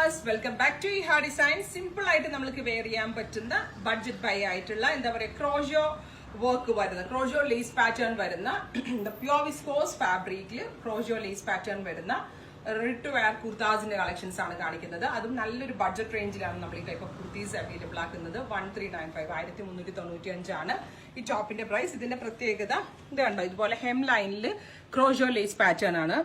Viewers, welcome back to ഹാ design. Simple ആയിട്ട് നമുക്ക് വെയർ ചെയ്യാൻ പറ്റുന്ന ബഡ്ജറ്റ് ബൈ ആയിട്ടുള്ള എന്താ പറയുക ക്രോഷോ വർക്ക് വരുന്ന ക്രോഷോ ലേസ് പാറ്റേൺ വരുന്ന പ്യോർ വിസ്കോസ് ഫാബ്രിക്കിൽ ക്രോഷോ ലേസ് പാറ്റേൺ വരുന്ന റെഡി ടു വെയർ കുർത്താസിന്റെ കളക്ഷൻസ് ആണ് കാണിക്കുന്നത്. അതും നല്ലൊരു ബഡ്ജറ്റ് റേഞ്ചിലാണ് നമ്മൾ ഈ ടൈപ്പ് ഓഫ് കുർത്തീസ് അവൈലബിൾ ആക്കുന്നത്. 1395 1395 ഈ ടോപ്പിന്റെ പ്രൈസ്. ഇതിന്റെ പ്രത്യേകത ഇത് കണ്ടോ, ഇതുപോലെ ഹെം ലൈനിൽ ക്രോഷോ ലേസ് പാറ്റേൺ ആണ്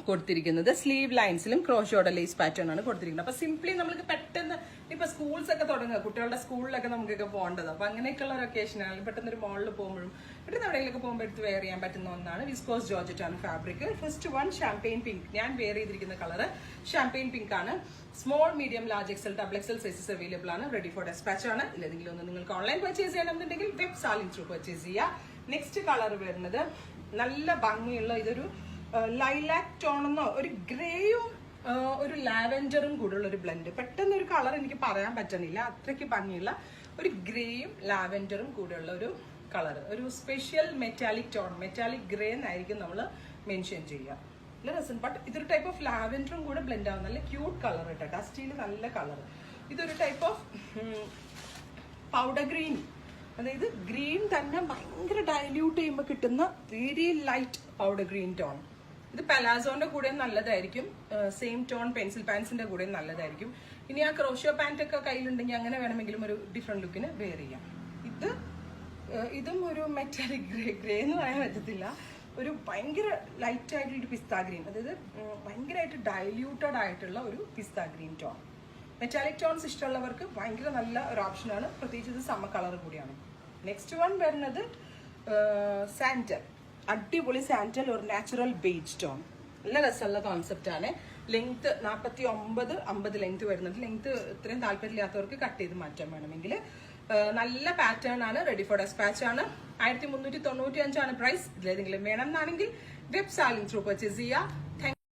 കൊടുത്തിരിക്കുന്നത്. സ്ലീവ് ലൈൻസിലും ക്രോഷോയുടെ ലേസ് പാറ്റേൺ ആണ് കൊടുത്തിരിക്കുന്നത്. അപ്പൊ സിംപ്ലി നമുക്ക് പെട്ടെന്ന് ഇപ്പൊ സ്കൂൾസ് ഒക്കെ തുടങ്ങുക, കുട്ടികളുടെ സ്കൂളിലൊക്കെ നമുക്കൊക്കെ പോകേണ്ടത്. അപ്പൊ അങ്ങനെയൊക്കെയുള്ള ഒരു ഒക്കേഷനാണ്. പെട്ടെന്ന് ഒരു മോളിൽ പോകുമ്പോഴും പെട്ടെന്ന് എവിടെയെങ്കിലൊക്കെ പോകുമ്പോൾ എടുത്ത് വെയർ ചെയ്യാൻ പറ്റുന്ന ഒന്നാണ്. വിസ്കോസ് ജോർജറ്റ് ആണ് fabric. First one champagne pink. ഞാൻ വെയർ ചെയ്തിരിക്കുന്ന കളർ ഷാംപെയിൻ പിങ്ക് ആണ്. Small, medium, large XL, double XL sizes available ആണ്. റെഡി ഫോർ ഡെസ്പാച്ച് ആണ്. ഇല്ലെങ്കിലും ഒന്ന് നിങ്ങൾക്ക് ഓൺലൈൻ പർച്ചേസ് ചെയ്യണമെന്നുണ്ടെങ്കിൽ വെബ് സാലിംഗ് ത്രൂ പർച്ചേസ് ചെയ്യുക. നെക്സ്റ്റ് കളർ വരുന്നത് നല്ല ഭംഗിയുള്ള ഇതൊരു ലൈലാക് ടോണെന്നോ ഒരു ഗ്രേയും ഒരു ലാവൻഡറും കൂടെയുള്ള ഒരു ബ്ലെൻഡ്. പെട്ടെന്ന് ഒരു കളർ എനിക്ക് പറയാൻ പറ്റണില്ല, അത്രയ്ക്ക് ഭംഗിയുള്ള ഒരു ഗ്രേയും ലാവൻഡറും കൂടെയുള്ള ഒരു കളർ. ഒരു special metallic tone, metallic grey എന്നായിരിക്കും നമ്മൾ മെൻഷൻ ചെയ്യുക. നല്ല രസം. ബട്ട് ഇതൊരു ടൈപ്പ് ഓഫ് ലാവൻഡറും കൂടെ ബ്ലെൻഡ് ആവും. നല്ല ക്യൂട്ട് കളർ കേട്ടോ. ഡസ്റ്റിയിൽ നല്ല കളർ. ഇതൊരു ടൈപ്പ് ഓഫ് പൗഡർ ഗ്രീൻ, അതായത് ഗ്രീൻ തന്നെ ഭയങ്കര ഡൈല്യൂട്ട് ചെയ്യുമ്പോൾ കിട്ടുന്ന very light powder green tone. ഇത് പലാസോന്റെ കൂടെ നല്ലതായിരിക്കും. സെയിം ടോൺ പെൻസിൽ പാൻസിന്റെ കൂടെ നല്ലതായിരിക്കും. ഇനി ആ ക്രോഷോ പാന്റ് ഒക്കെ കയ്യിലുണ്ടെങ്കിൽ അങ്ങനെ വേണമെങ്കിലും ഒരു ഡിഫറെന്റ് ലുക്കിന് വെയർ ചെയ്യാം. ഇതും ഒരു മെറ്റാലിക് ഗ്രേ എന്ന് പറയാൻ പറ്റത്തില്ല. ഒരു ഭയങ്കര ലൈറ്റ് ആയിട്ടുള്ള ഒരു പിസ്ത ഗ്രീൻ, അതായത് ഭയങ്കരമായിട്ട് ഡൈല്യൂട്ടഡ് ആയിട്ടുള്ള ഒരു പിസ്ത ഗ്രീൻ ടോൺ. മെറ്റാലിക് ടോൺസ് ഇഷ്ടമുള്ളവർക്ക് ഭയങ്കര നല്ല ഒരു ഓപ്ഷനാണ്. പ്രത്യേകിച്ച് ഇത് സമ്മർ കളർ കൂടിയാണ്. നെക്സ്റ്റ് വൺ വരുന്നത് സാൻഡൽ. അടിപൊളി സാൻഡൽ, ഒരു നാച്ചുറൽ ബേജ് ടോൺ. നല്ല രസമുള്ള കോൺസെപ്റ്റ് ആണ്. ലെങ്ത് 49, 50 ലെങ്ത് വരുന്നുണ്ട്. ലെങ്ത് ഇത്രയും താല്പര്യമില്ലാത്തവർക്ക് കട്ട് ചെയ്ത് മാറ്റാൻ വേണമെങ്കിൽ. നല്ല പാറ്റേൺ ആണ്. റെഡി ഫോർ ഡെസ്പാച്ച് ആണ്. 1395 പ്രൈസ്. ഇതിലേതെങ്കിലും വേണം എന്നാണെങ്കിൽ വെബ് സാലിംഗ് ത്രൂ പർച്ചേസ് ചെയ്യുക.